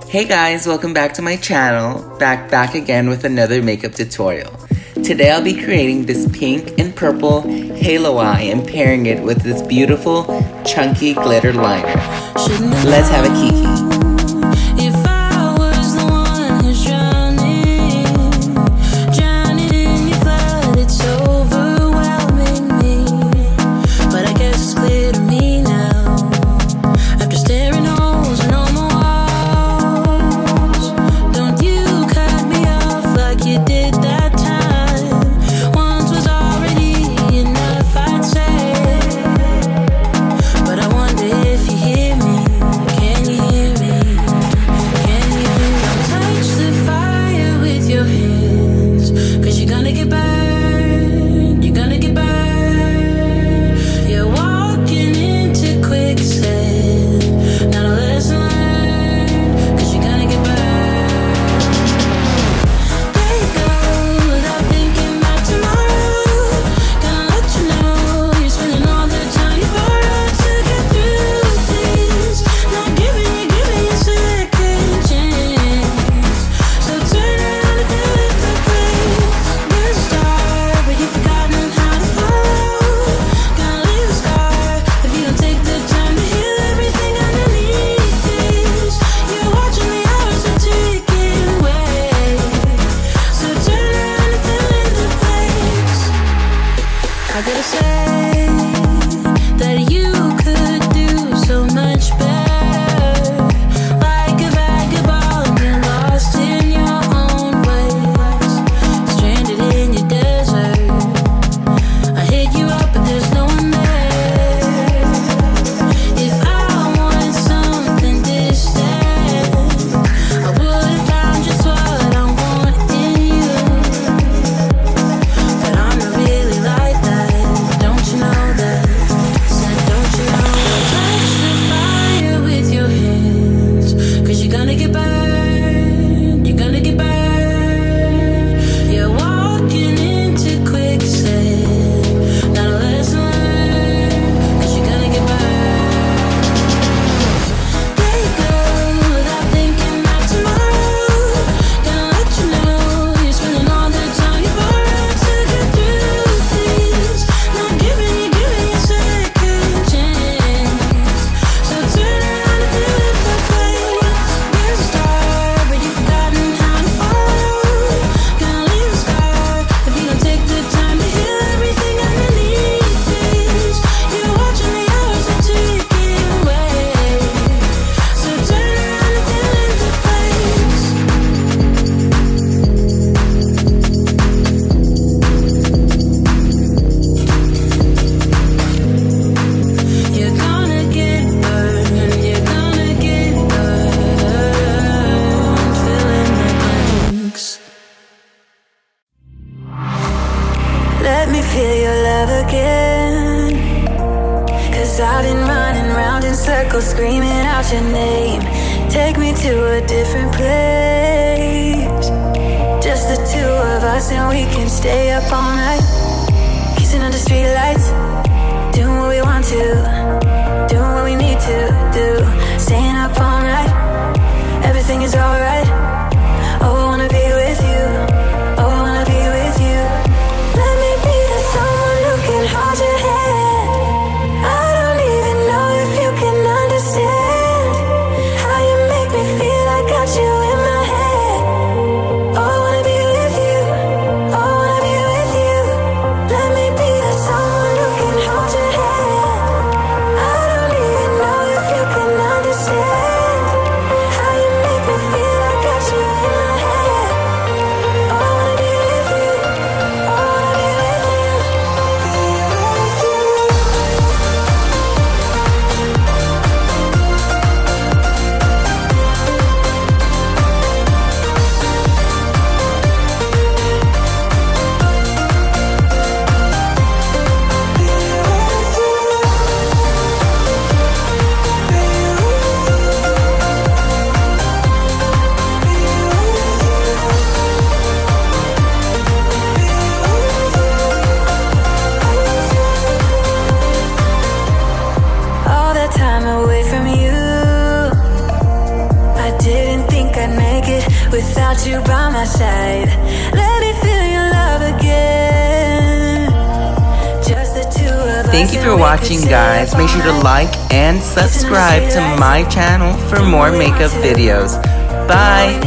Hey guys, welcome back to my channel. Back again with another makeup tutorial. Today I'll be creating this pink and purple halo eye and pairing it with this beautiful chunky glitter liner. Let's have a Kiki. I gotta say that you could do so much better. Like a vagabond, you're lost in your own ways, stranded in your desert. I hit you up, but there's no one there. If I wanted something distant, I would have found just what I want in you. But I'm not really like that. Don't you know that? Said, don't you know that? Touch the fire with your hands, 'cause you're gonna get burned. You're gonna get burned. You're walking into quicksand. Not a lesson learned, 'cause you're gonna get burned. There you go, without thinking about tomorrow. Gonna let you know you're spending all the time you borrowed to get through things. Not giving you a second chance. So turn around and fill it the place. There's a star, but you've forgotten how to follow. Gonna leave a scar if you don't take the time to heal everything underneath this. You're watching the hours are ticking away. So turn around and fill it the place. You're gonna get burned. You're gonna get burned. Fill in the blanks. Let me feel your love again. 'Cause I've been running round in circles, screaming out your name. Take me to a different place. Just the two of us, and we can stay up all night, kissing under streetlights, doing what we want to, doing what we need to do, staying up all night. Everything is alright. Oh, I wanna be with you. Oh, I wanna be with you. Let me be the someone who can hold your hand. I don't even know if you can understand how you make me feel. I got you in my head. Oh, I wanna be with you. Oh, I wanna be with you. Let me be the someone who can hold your hand. I don't even know if you can understand without you by my side. Let me feel your love again. Just the two of us. Thank you for watching, guys. Make sure to like and subscribe to my channel for more makeup videos. Bye!